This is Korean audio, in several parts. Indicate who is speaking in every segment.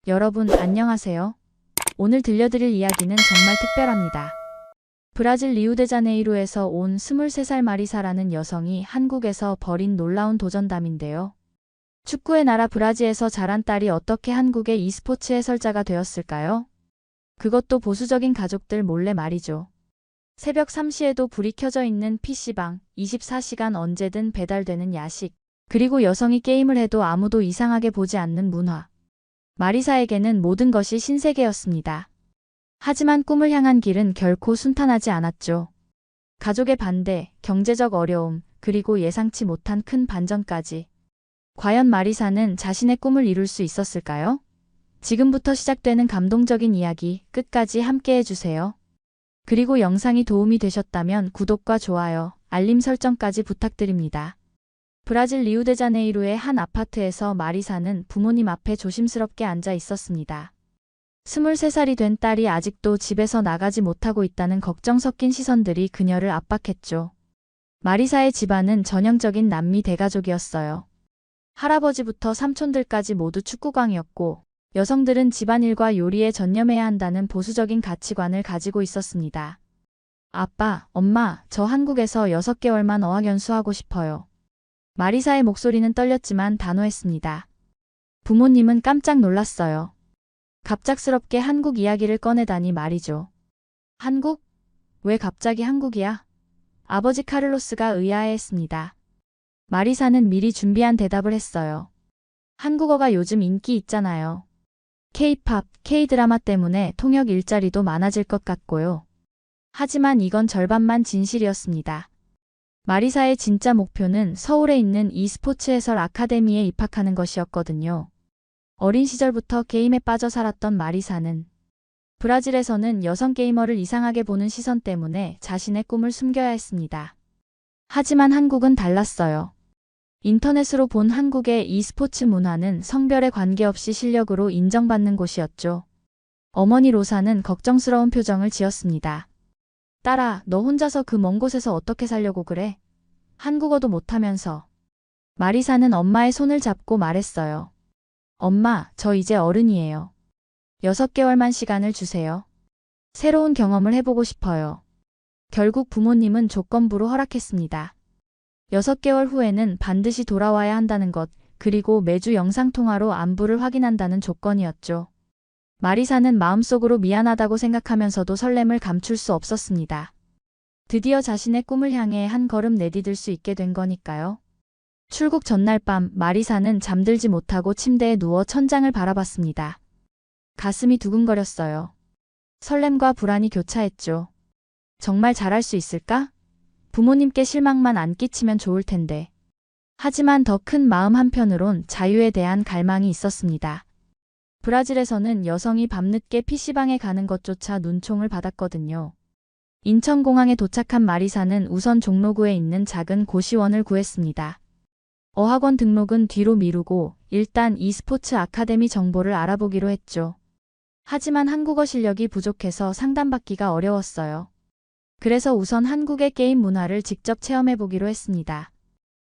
Speaker 1: 여러분, 안녕하세요. 오늘 들려드릴 이야기는 정말 특별합니다. 브라질 리우데자네이루에서 온 23살 마리사라는 여성이 한국에서 벌인 놀라운 도전담인데요. 축구의 나라 브라질에서 자란 딸이 어떻게 한국의 e스포츠 해설자가 되었을까요? 그것도 보수적인 가족들 몰래 말이죠. 새벽 3시에도 불이 켜져 있는 PC방, 24시간 언제든 배달되는 야식, 그리고 여성이 게임을 해도 아무도 이상하게 보지 않는 문화. 마리사에게는 모든 것이 신세계였습니다. 하지만 꿈을 향한 길은 결코 순탄하지 않았죠. 가족의 반대, 경제적 어려움, 그리고 예상치 못한 큰 반전까지. 과연 마리사는 자신의 꿈을 이룰 수 있었을까요? 지금부터 시작되는 감동적인 이야기 끝까지 함께 해주세요. 그리고 영상이 도움이 되셨다면 구독과 좋아요, 알림 설정까지 부탁드립니다. 브라질 리우데자네이루의 한 아파트에서 마리사는 부모님 앞에 조심스럽게 앉아 있었습니다. 23살이 된 딸이 아직도 집에서 나가지 못하고 있다는 걱정 섞인 시선들이 그녀를 압박했죠. 마리사의 집안은 전형적인 남미 대가족이었어요. 할아버지부터 삼촌들까지 모두 축구광이었고, 여성들은 집안일과 요리에 전념해야 한다는 보수적인 가치관을 가지고 있었습니다. 아빠, 엄마, 저 한국에서 6개월만 어학연수하고 싶어요. 마리사의 목소리는 떨렸지만 단호했습니다. 부모님은 깜짝 놀랐어요. 갑작스럽게 한국 이야기를 꺼내다니 말이죠. 한국? 왜 갑자기 한국이야? 아버지 카를로스가 의아해했습니다. 마리사는 미리 준비한 대답을 했어요. 한국어가 요즘 인기 있잖아요. K-팝, K-드라마 때문에 통역 일자리도 많아질 것 같고요. 하지만 이건 절반만 진실이었습니다. 마리사의 진짜 목표는 서울에 있는 e스포츠 해설 아카데미에 입학하는 것이었거든요. 어린 시절부터 게임에 빠져 살았던 마리사는 브라질에서는 여성 게이머를 이상하게 보는 시선 때문에 자신의 꿈을 숨겨야 했습니다. 하지만 한국은 달랐어요. 인터넷으로 본 한국의 e스포츠 문화는 성별에 관계없이 실력으로 인정받는 곳이었죠. 어머니 로사는 걱정스러운 표정을 지었습니다. 딸아, 너 혼자서 그 먼 곳에서 어떻게 살려고 그래? 한국어도 못하면서. 마리사는 엄마의 손을 잡고 말했어요. 엄마, 저 이제 어른이에요. 6개월만 시간을 주세요. 새로운 경험을 해보고 싶어요. 결국 부모님은 조건부로 허락했습니다. 6개월 후에는 반드시 돌아와야 한다는 것, 그리고 매주 영상통화로 안부를 확인한다는 조건이었죠. 마리사는 마음속으로 미안하다고 생각하면서도 설렘을 감출 수 없었습니다. 드디어 자신의 꿈을 향해 한 걸음 내디딜 수 있게 된 거니까요. 출국 전날 밤 마리사는 잠들지 못하고 침대에 누워 천장을 바라봤습니다. 가슴이 두근거렸어요. 설렘과 불안이 교차했죠. 정말 잘할 수 있을까? 부모님께 실망만 안 끼치면 좋을 텐데. 하지만 더 큰 마음 한편으론 자유에 대한 갈망이 있었습니다. 브라질에서는 여성이 밤늦게 PC방에 가는 것조차 눈총을 받았거든요. 인천공항에 도착한 마리사는 우선 종로구에 있는 작은 고시원을 구했습니다. 어학원 등록은 뒤로 미루고 일단 e스포츠 아카데미 정보를 알아보기로 했죠. 하지만 한국어 실력이 부족해서 상담받기가 어려웠어요. 그래서 우선 한국의 게임 문화를 직접 체험해보기로 했습니다.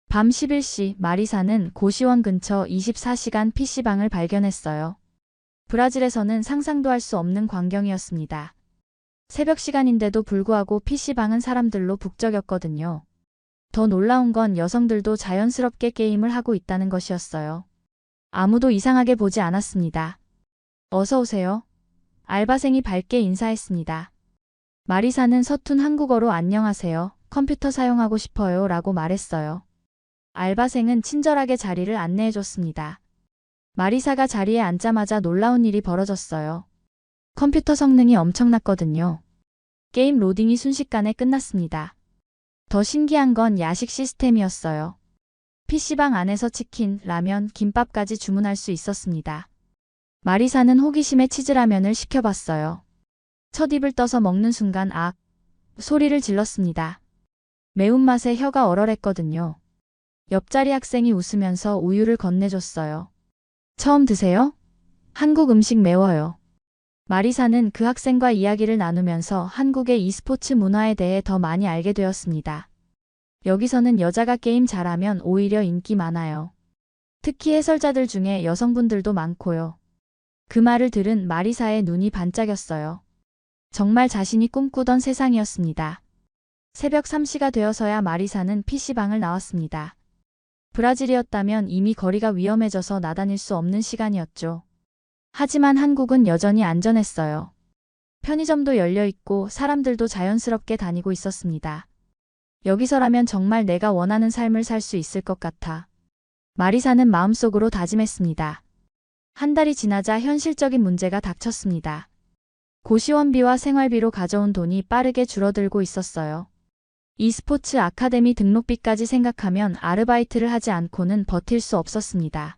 Speaker 1: 밤 11시 마리사는 고시원 근처 24시간 PC방을 발견했어요. 브라질에서는 상상도 할 수 없는 광경이었습니다. 새벽 시간인데도 불구하고 PC방은 사람들로 북적였거든요. 더 놀라운 건 여성들도 자연스럽게 게임을 하고 있다는 것이었어요. 아무도 이상하게 보지 않았습니다. 어서 오세요. 알바생이 밝게 인사했습니다. 마리사는 서툰 한국어로 안녕하세요. 컴퓨터 사용하고 싶어요 라고 말했어요. 알바생은 친절하게 자리를 안내해줬습니다. 마리사가 자리에 앉자마자 놀라운 일이 벌어졌어요. 컴퓨터 성능이 엄청났거든요. 게임 로딩이 순식간에 끝났습니다. 더 신기한 건 야식 시스템이었어요. PC방 안에서 치킨, 라면, 김밥까지 주문할 수 있었습니다. 마리사는 호기심에 치즈라면을 시켜봤어요. 첫 입을 떠서 먹는 순간 악! 소리를 질렀습니다. 매운맛에 혀가 얼얼했거든요. 옆자리 학생이 웃으면서 우유를 건네줬어요. 처음 드세요? 한국 음식 매워요. 마리사는 그 학생과 이야기를 나누면서 한국의 e스포츠 문화에 대해 더 많이 알게 되었습니다. 여기서는 여자가 게임 잘하면 오히려 인기 많아요. 특히 해설자들 중에 여성분들도 많고요. 그 말을 들은 마리사의 눈이 반짝였어요. 정말 자신이 꿈꾸던 세상이었습니다. 새벽 3시가 되어서야 마리사는 PC방을 나왔습니다. 브라질이었다면 이미 거리가 위험해져서 나다닐 수 없는 시간이었죠. 하지만 한국은 여전히 안전했어요. 편의점도 열려있고 사람들도 자연스럽게 다니고 있었습니다. 여기서라면 정말 내가 원하는 삶을 살 수 있을 것 같아. 마리사는 마음속으로 다짐했습니다. 한 달이 지나자 현실적인 문제가 닥쳤습니다. 고시원비와 생활비로 가져온 돈이 빠르게 줄어들고 있었어요. e스포츠 아카데미 등록비까지 생각하면 아르바이트를 하지 않고는 버틸 수 없었습니다.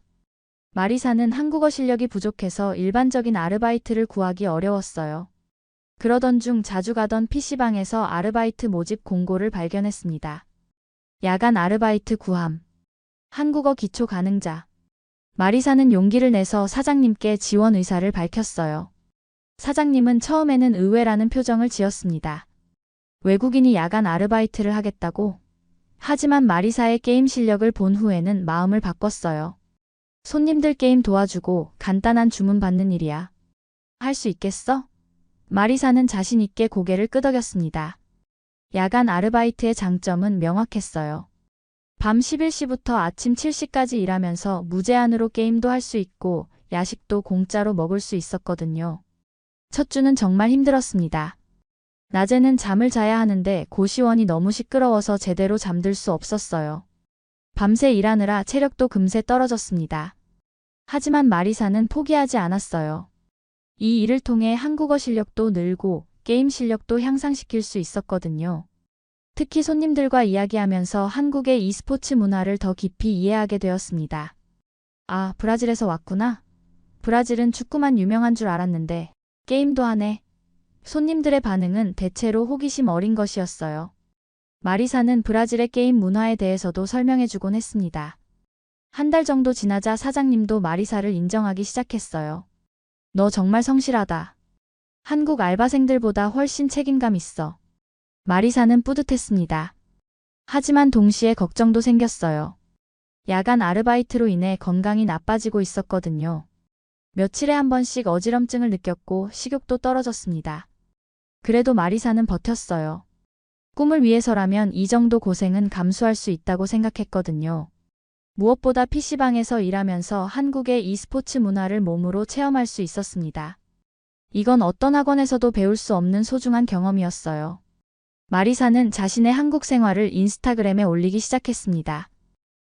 Speaker 1: 마리사는 한국어 실력이 부족해서 일반적인 아르바이트를 구하기 어려웠어요. 그러던 중 자주 가던 PC방에서 아르바이트 모집 공고를 발견했습니다. 야간 아르바이트 구함. 한국어 기초 가능자. 마리사는 용기를 내서 사장님께 지원 의사를 밝혔어요. 사장님은 처음에는 의외라는 표정을 지었습니다. 외국인이 야간 아르바이트를 하겠다고? 하지만 마리사의 게임 실력을 본 후에는 마음을 바꿨어요. 손님들 게임 도와주고 간단한 주문 받는 일이야. 할 수 있겠어? 마리사는 자신 있게 고개를 끄덕였습니다. 야간 아르바이트의 장점은 명확했어요. 밤 11시부터 아침 7시까지 일하면서 무제한으로 게임도 할 수 있고 야식도 공짜로 먹을 수 있었거든요. 첫 주는 정말 힘들었습니다. 낮에는 잠을 자야 하는데 고시원이 너무 시끄러워서 제대로 잠들 수 없었어요. 밤새 일하느라 체력도 금세 떨어졌습니다. 하지만 마리사는 포기하지 않았어요. 이 일을 통해 한국어 실력도 늘고 게임 실력도 향상시킬 수 있었거든요. 특히 손님들과 이야기하면서 한국의 e스포츠 문화를 더 깊이 이해하게 되었습니다. 아, 브라질에서 왔구나. 브라질은 축구만 유명한 줄 알았는데 게임도 하네. 손님들의 반응은 대체로 호기심 어린 것이었어요. 마리사는 브라질의 게임 문화에 대해서도 설명해주곤 했습니다. 한 달 정도 지나자 사장님도 마리사를 인정하기 시작했어요. 너 정말 성실하다. 한국 알바생들보다 훨씬 책임감 있어. 마리사는 뿌듯했습니다. 하지만 동시에 걱정도 생겼어요. 야간 아르바이트로 인해 건강이 나빠지고 있었거든요. 며칠에 한 번씩 어지럼증을 느꼈고 식욕도 떨어졌습니다. 그래도 마리사는 버텼어요. 꿈을 위해서라면 이 정도 고생은 감수할 수 있다고 생각했거든요. 무엇보다 PC방에서 일하면서 한국의 e스포츠 문화를 몸으로 체험할 수 있었습니다. 이건 어떤 학원에서도 배울 수 없는 소중한 경험이었어요. 마리사는 자신의 한국 생활을 인스타그램에 올리기 시작했습니다.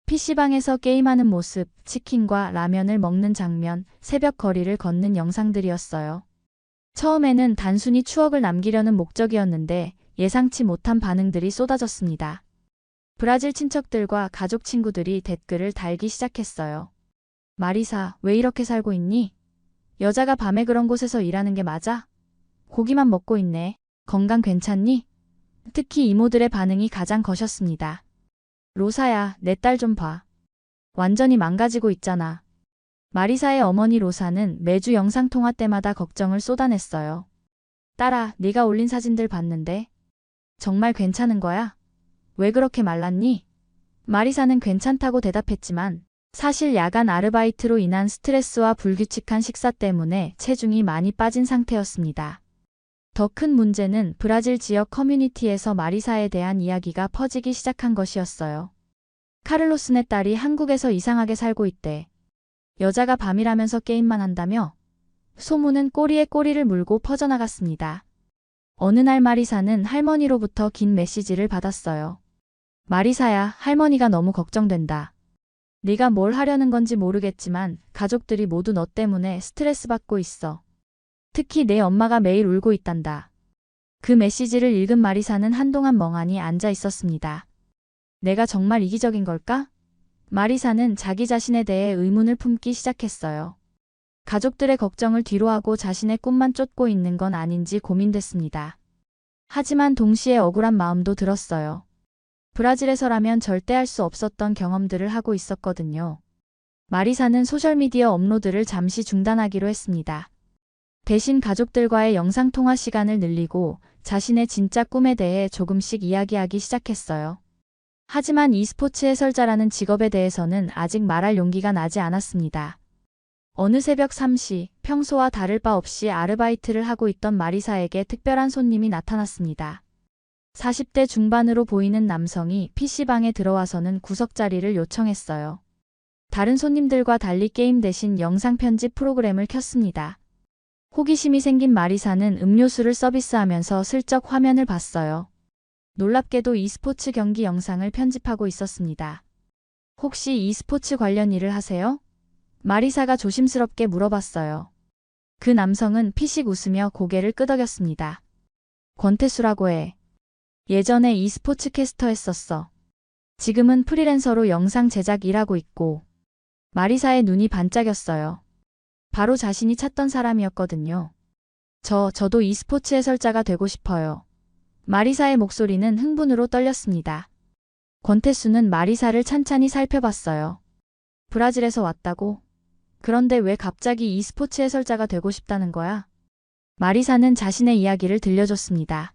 Speaker 1: PC방에서 게임하는 모습, 치킨과 라면을 먹는 장면, 새벽 거리를 걷는 영상들이었어요. 처음에는 단순히 추억을 남기려는 목적이었는데 예상치 못한 반응들이 쏟아졌습니다. 브라질 친척들과 가족 친구들이 댓글을 달기 시작했어요. 마리사, 왜 이렇게 살고 있니? 여자가 밤에 그런 곳에서 일하는 게 맞아? 고기만 먹고 있네. 건강 괜찮니? 특히 이모들의 반응이 가장 거셨습니다. 로사야, 내 딸 좀 봐. 완전히 망가지고 있잖아. 마리사의 어머니 로사는 매주 영상통화 때마다 걱정을 쏟아냈어요. 딸아, 네가 올린 사진들 봤는데? 정말 괜찮은 거야? 왜 그렇게 말랐니? 마리사는 괜찮다고 대답했지만 사실 야간 아르바이트로 인한 스트레스와 불규칙한 식사 때문에 체중이 많이 빠진 상태였습니다. 더 큰 문제는 브라질 지역 커뮤니티에서 마리사에 대한 이야기가 퍼지기 시작한 것이었어요. 카를로스네 딸이 한국에서 이상하게 살고 있대. 여자가 밤이라면서 게임만 한다며? 소문은 꼬리에 꼬리를 물고 퍼져나갔습니다. 어느 날 마리사는 할머니로부터 긴 메시지를 받았어요. 마리사야, 할머니가 너무 걱정된다. 네가 뭘 하려는 건지 모르겠지만 가족들이 모두 너 때문에 스트레스 받고 있어. 특히 내 엄마가 매일 울고 있단다. 그 메시지를 읽은 마리사는 한동안 멍하니 앉아 있었습니다. 내가 정말 이기적인 걸까? 마리사는 자기 자신에 대해 의문을 품기 시작했어요. 가족들의 걱정을 뒤로하고 자신의 꿈만 쫓고 있는 건 아닌지 고민됐습니다. 하지만 동시에 억울한 마음도 들었어요. 브라질에서라면 절대 할 수 없었던 경험들을 하고 있었거든요. 마리사는 소셜미디어 업로드를 잠시 중단하기로 했습니다. 대신 가족들과의 영상통화 시간을 늘리고 자신의 진짜 꿈에 대해 조금씩 이야기하기 시작했어요. 하지만 e스포츠 해설자라는 직업에 대해서는 아직 말할 용기가 나지 않았습니다. 어느 새벽 3시, 평소와 다를 바 없이 아르바이트를 하고 있던 마리사에게 특별한 손님이 나타났습니다. 40대 중반으로 보이는 남성이 PC방에 들어와서는 구석자리를 요청했어요. 다른 손님들과 달리 게임 대신 영상 편집 프로그램을 켰습니다. 호기심이 생긴 마리사는 음료수를 서비스하면서 슬쩍 화면을 봤어요. 놀랍게도 e스포츠 경기 영상을 편집하고 있었습니다. 혹시 e스포츠 관련 일을 하세요? 마리사가 조심스럽게 물어봤어요. 그 남성은 피식 웃으며 고개를 끄덕였습니다. 권태수라고 해. 예전에 e스포츠 캐스터 했었어. 지금은 프리랜서로 영상 제작 일하고 있고. 마리사의 눈이 반짝였어요. 바로 자신이 찾던 사람이었거든요. 저도 e스포츠 해설자가 되고 싶어요. 마리사의 목소리는 흥분으로 떨렸습니다. 권태수는 마리사를 찬찬히 살펴봤어요. 브라질에서 왔다고? 그런데 왜 갑자기 e스포츠 해설자가 되고 싶다는 거야? 마리사는 자신의 이야기를 들려줬습니다.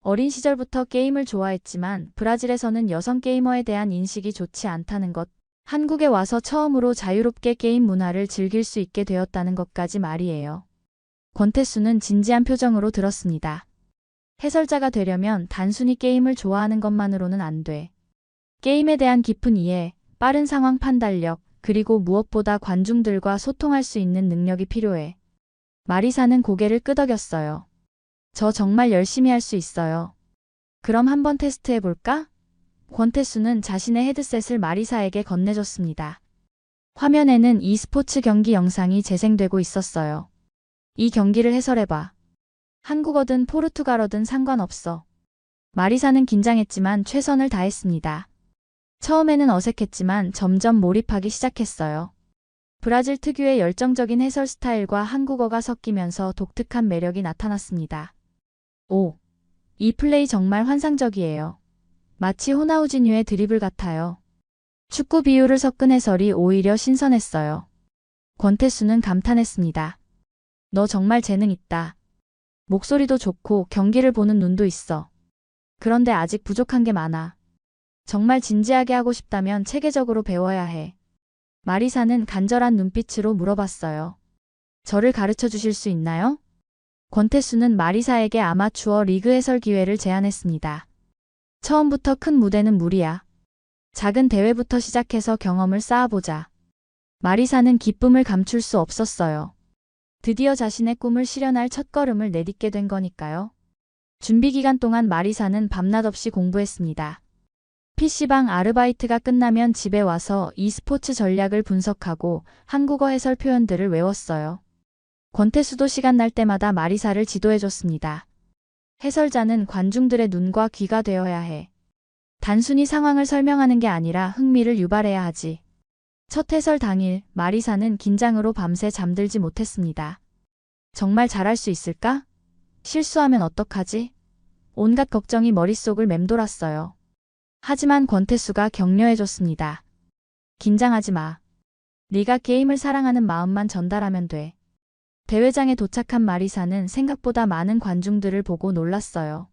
Speaker 1: 어린 시절부터 게임을 좋아했지만 브라질에서는 여성 게이머에 대한 인식이 좋지 않다는 것, 한국에 와서 처음으로 자유롭게 게임 문화를 즐길 수 있게 되었다는 것까지 말이에요. 권태수는 진지한 표정으로 들었습니다. 해설자가 되려면 단순히 게임을 좋아하는 것만으로는 안 돼. 게임에 대한 깊은 이해, 빠른 상황 판단력, 그리고 무엇보다 관중들과 소통할 수 있는 능력이 필요해. 마리사는 고개를 끄덕였어요. 저 정말 열심히 할 수 있어요. 그럼 한번 테스트해볼까? 권태수는 자신의 헤드셋을 마리사에게 건네줬습니다. 화면에는 e스포츠 경기 영상이 재생되고 있었어요. 이 경기를 해설해봐. 한국어든 포르투갈어든 상관없어. 마리사는 긴장했지만 최선을 다했습니다. 처음에는 어색했지만 점점 몰입하기 시작했어요. 브라질 특유의 열정적인 해설 스타일과 한국어가 섞이면서 독특한 매력이 나타났습니다. 오, 이 플레이 정말 환상적이에요. 마치 호나우지뉴의 드리블 같아요. 축구 비유를 섞은 해설이 오히려 신선했어요. 권태수는 감탄했습니다. 너 정말 재능 있다. 목소리도 좋고 경기를 보는 눈도 있어. 그런데 아직 부족한 게 많아. 정말 진지하게 하고 싶다면 체계적으로 배워야 해. 마리사는 간절한 눈빛으로 물어봤어요. 저를 가르쳐 주실 수 있나요? 권태수는 마리사에게 아마추어 리그 해설 기회를 제안했습니다. 처음부터 큰 무대는 무리야. 작은 대회부터 시작해서 경험을 쌓아보자. 마리사는 기쁨을 감출 수 없었어요. 드디어 자신의 꿈을 실현할 첫걸음을 내딛게 된 거니까요. 준비 기간 동안 마리사는 밤낮 없이 공부했습니다. PC방 아르바이트가 끝나면 집에 와서 e스포츠 전략을 분석하고 한국어 해설 표현들을 외웠어요. 권태수도 시간 날 때마다 마리사를 지도해줬습니다. 해설자는 관중들의 눈과 귀가 되어야 해. 단순히 상황을 설명하는 게 아니라 흥미를 유발해야 하지. 첫 해설 당일 마리사는 긴장으로 밤새 잠들지 못했습니다. 정말 잘할 수 있을까? 실수하면 어떡하지? 온갖 걱정이 머릿속을 맴돌았어요. 하지만 권태수가 격려해줬습니다. 긴장하지 마. 네가 게임을 사랑하는 마음만 전달하면 돼. 대회장에 도착한 마리사는 생각보다 많은 관중들을 보고 놀랐어요.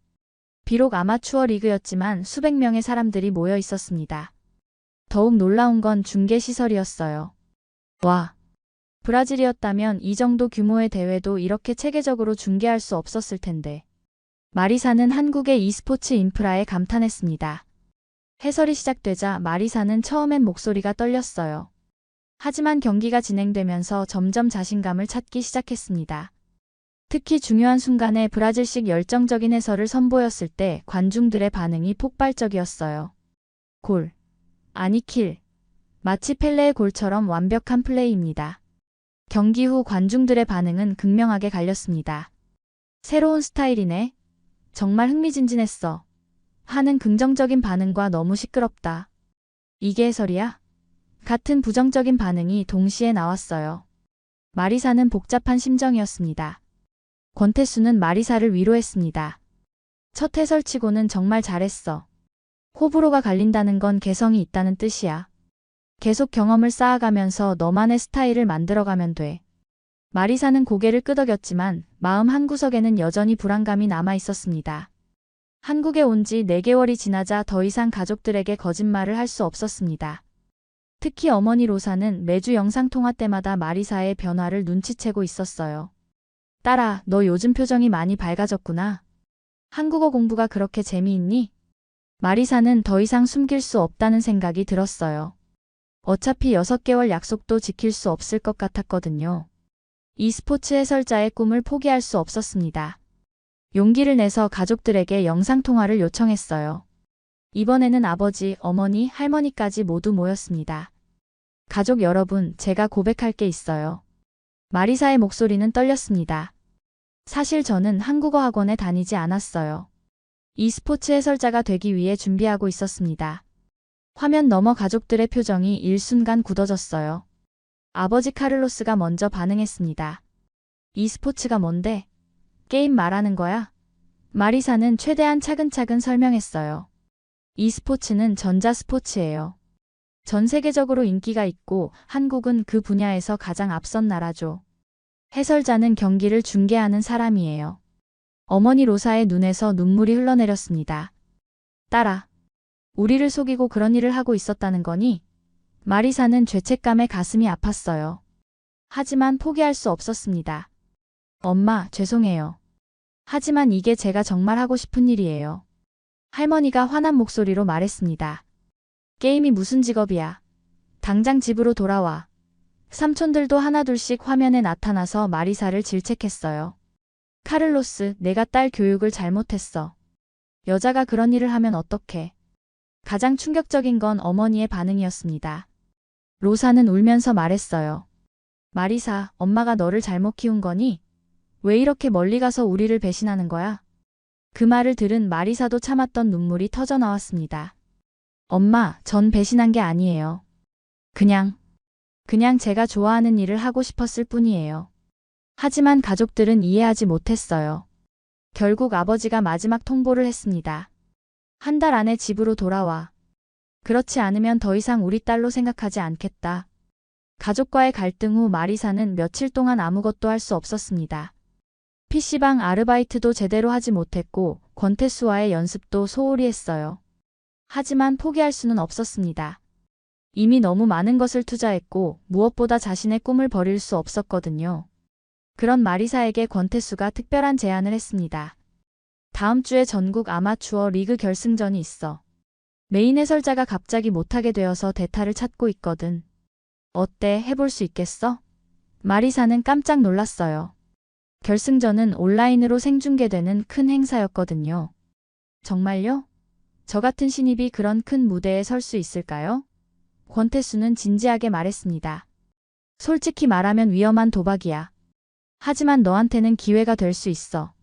Speaker 1: 비록 아마추어 리그였지만 수백 명의 사람들이 모여 있었습니다. 더욱 놀라운 건 중계 시설이었어요. 와, 브라질이었다면 이 정도 규모의 대회도 이렇게 체계적으로 중계할 수 없었을 텐데. 마리사는 한국의 e스포츠 인프라에 감탄했습니다. 해설이 시작되자 마리사는 처음엔 목소리가 떨렸어요. 하지만 경기가 진행되면서 점점 자신감을 찾기 시작했습니다. 특히 중요한 순간에 브라질식 열정적인 해설을 선보였을 때 관중들의 반응이 폭발적이었어요. 골. 아니 킬. 마치 펠레의 골처럼 완벽한 플레이입니다. 경기 후 관중들의 반응은 극명하게 갈렸습니다. 새로운 스타일이네. 정말 흥미진진했어. 하는 긍정적인 반응과 너무 시끄럽다. 이게 해설이야? 같은 부정적인 반응이 동시에 나왔어요. 마리사는 복잡한 심정이었습니다. 권태수는 마리사를 위로했습니다. 첫 해설치고는 정말 잘했어. 호불호가 갈린다는 건 개성이 있다는 뜻이야. 계속 경험을 쌓아가면서 너만의 스타일을 만들어가면 돼. 마리사는 고개를 끄덕였지만 마음 한구석에는 여전히 불안감이 남아 있었습니다. 한국에 온 지 4개월이 지나자 더 이상 가족들에게 거짓말을 할 수 없었습니다. 특히 어머니 로사는 매주 영상통화 때마다 마리사의 변화를 눈치채고 있었어요. 딸아, 너 요즘 표정이 많이 밝아졌구나. 한국어 공부가 그렇게 재미있니? 마리사는 더 이상 숨길 수 없다는 생각이 들었어요. 어차피 6개월 약속도 지킬 수 없을 것 같았거든요. e스포츠 해설자의 꿈을 포기할 수 없었습니다. 용기를 내서 가족들에게 영상통화를 요청했어요. 이번에는 아버지, 어머니, 할머니까지 모두 모였습니다. 가족 여러분, 제가 고백할 게 있어요. 마리사의 목소리는 떨렸습니다. 사실 저는 한국어 학원에 다니지 않았어요. e스포츠 해설자가 되기 위해 준비하고 있었습니다. 화면 너머 가족들의 표정이 일순간 굳어졌어요. 아버지 카를로스가 먼저 반응했습니다. e스포츠가 뭔데? 게임 말하는 거야? 마리사는 최대한 차근차근 설명했어요. e스포츠는 전자스포츠예요. 전 세계적으로 인기가 있고 한국은 그 분야에서 가장 앞선 나라죠. 해설자는 경기를 중계하는 사람이에요. 어머니 로사의 눈에서 눈물이 흘러내렸습니다. 딸아, 우리를 속이고 그런 일을 하고 있었다는 거니? 마리사는 죄책감에 가슴이 아팠어요. 하지만 포기할 수 없었습니다. 엄마, 죄송해요. 하지만 이게 제가 정말 하고 싶은 일이에요. 할머니가 화난 목소리로 말했습니다. 게임이 무슨 직업이야. 당장 집으로 돌아와. 삼촌들도 하나둘씩 화면에 나타나서 마리사를 질책했어요. 카를로스, 내가 딸 교육을 잘못했어. 여자가 그런 일을 하면 어떡해. 가장 충격적인 건 어머니의 반응이었습니다. 로사는 울면서 말했어요. 마리사, 엄마가 너를 잘못 키운 거니? 왜 이렇게 멀리 가서 우리를 배신하는 거야? 그 말을 들은 마리사도 참았던 눈물이 터져 나왔습니다. 엄마, 전 배신한 게 아니에요. 그냥 제가 좋아하는 일을 하고 싶었을 뿐이에요. 하지만 가족들은 이해하지 못했어요. 결국 아버지가 마지막 통보를 했습니다. 한 달 안에 집으로 돌아와. 그렇지 않으면 더 이상 우리 딸로 생각하지 않겠다. 가족과의 갈등 후 마리사는 며칠 동안 아무것도 할 수 없었습니다. PC방 아르바이트도 제대로 하지 못했고 권태수와의 연습도 소홀히 했어요. 하지만 포기할 수는 없었습니다. 이미 너무 많은 것을 투자했고 무엇보다 자신의 꿈을 버릴 수 없었거든요. 그런 마리사에게 권태수가 특별한 제안을 했습니다. 다음 주에 전국 아마추어 리그 결승전이 있어. 메인 해설자가 갑자기 못하게 되어서 대타를 찾고 있거든. 어때? 해볼 수 있겠어? 마리사는 깜짝 놀랐어요. 결승전은 온라인으로 생중계되는 큰 행사였거든요. 정말요? 저 같은 신입이 그런 큰 무대에 설 수 있을까요? 권태수는 진지하게 말했습니다. 솔직히 말하면 위험한 도박이야. 하지만 너한테는 기회가 될 수 있어.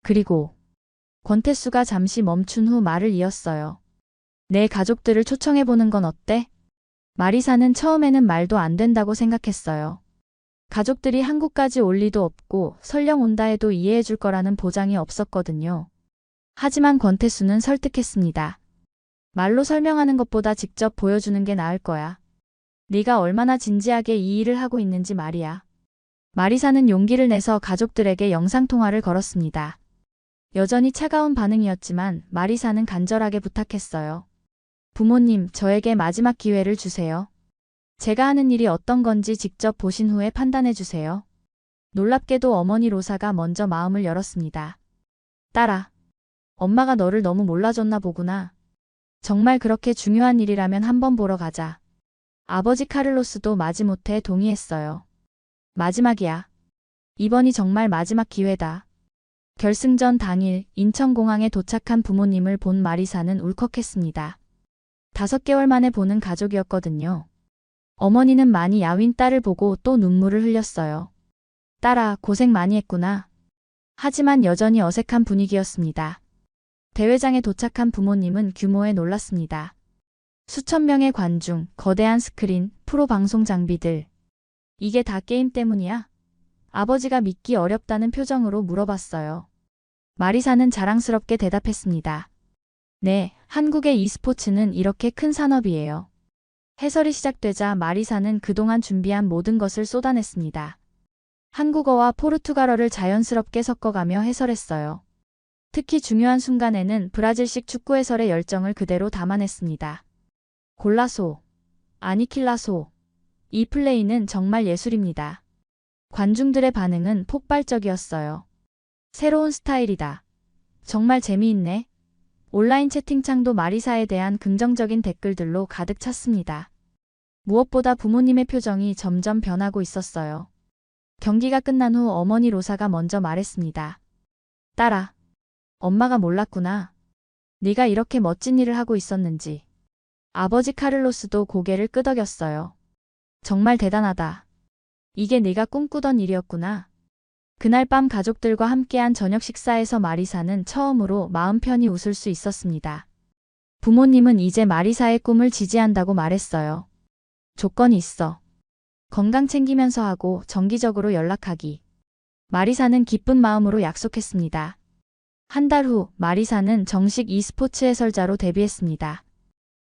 Speaker 1: 그리고 권태수가 잠시 멈춘 후 말을 이었어요. 내 가족들을 초청해보는 건 어때? 마리사는 처음에는 말도 안 된다고 생각했어요. 가족들이 한국까지 올 리도 없고 설령 온다 해도 이해해줄 거라는 보장이 없었거든요. 하지만 권태수는 설득했습니다. 말로 설명하는 것보다 직접 보여주는 게 나을 거야. 네가 얼마나 진지하게 이 일을 하고 있는지 말이야. 마리사는 용기를 내서 가족들에게 영상통화를 걸었습니다. 여전히 차가운 반응이었지만 마리사는 간절하게 부탁했어요. 부모님, 저에게 마지막 기회를 주세요. 제가 하는 일이 어떤 건지 직접 보신 후에 판단해 주세요. 놀랍게도 어머니 로사가 먼저 마음을 열었습니다. 딸아, 엄마가 너를 너무 몰라줬나 보구나. 정말 그렇게 중요한 일이라면 한번 보러 가자. 아버지 카를로스도 마지못해 동의했어요. 마지막이야. 이번이 정말 마지막 기회다. 결승전 당일 인천공항에 도착한 부모님을 본 마리사는 울컥했습니다. 5개월 만에 보는 가족이었거든요. 어머니는 많이 야윈 딸을 보고 또 눈물을 흘렸어요. 딸아, 고생 많이 했구나. 하지만 여전히 어색한 분위기였습니다. 대회장에 도착한 부모님은 규모에 놀랐습니다. 수천 명의 관중, 거대한 스크린, 프로 방송 장비들. 이게 다 게임 때문이야? 아버지가 믿기 어렵다는 표정으로 물어봤어요. 마리사는 자랑스럽게 대답했습니다. 네, 한국의 e스포츠는 이렇게 큰 산업이에요. 해설이 시작되자 마리사는 그동안 준비한 모든 것을 쏟아냈습니다. 한국어와 포르투갈어를 자연스럽게 섞어가며 해설했어요. 특히 중요한 순간에는 브라질식 축구 해설의 열정을 그대로 담아냈습니다. 골라소. 아니킬라소. 이 플레이는 정말 예술입니다. 관중들의 반응은 폭발적이었어요. 새로운 스타일이다. 정말 재미있네. 온라인 채팅창도 마리사에 대한 긍정적인 댓글들로 가득 찼습니다. 무엇보다 부모님의 표정이 점점 변하고 있었어요. 경기가 끝난 후 어머니 로사가 먼저 말했습니다. 딸아, 엄마가 몰랐구나. 네가 이렇게 멋진 일을 하고 있었는지. 아버지 카를로스도 고개를 끄덕였어요. 정말 대단하다. 이게 네가 꿈꾸던 일이었구나. 그날 밤 가족들과 함께한 저녁 식사에서 마리사는 처음으로 마음 편히 웃을 수 있었습니다. 부모님은 이제 마리사의 꿈을 지지한다고 말했어요. 조건이 있어. 건강 챙기면서 하고 정기적으로 연락하기. 마리사는 기쁜 마음으로 약속했습니다. 한 달 후 마리사는 정식 e스포츠 해설자로 데뷔했습니다.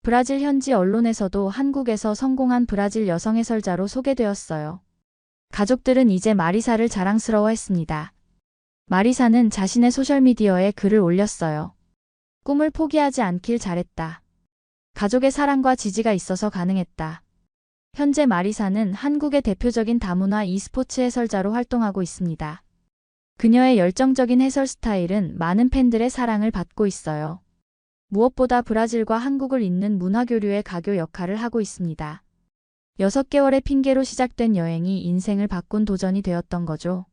Speaker 1: 브라질 현지 언론에서도 한국에서 성공한 브라질 여성 해설자로 소개되었어요. 가족들은 이제 마리사를 자랑스러워했습니다. 마리사는 자신의 소셜미디어에 글을 올렸어요. 꿈을 포기하지 않길 잘했다. 가족의 사랑과 지지가 있어서 가능했다. 현재 마리사는 한국의 대표적인 다문화 e스포츠 해설자로 활동하고 있습니다. 그녀의 열정적인 해설 스타일은 많은 팬들의 사랑을 받고 있어요. 무엇보다 브라질과 한국을 잇는 문화교류의 가교 역할을 하고 있습니다. 6개월의 핑계로 시작된 여행이 인생을 바꾼 도전이 되었던 거죠.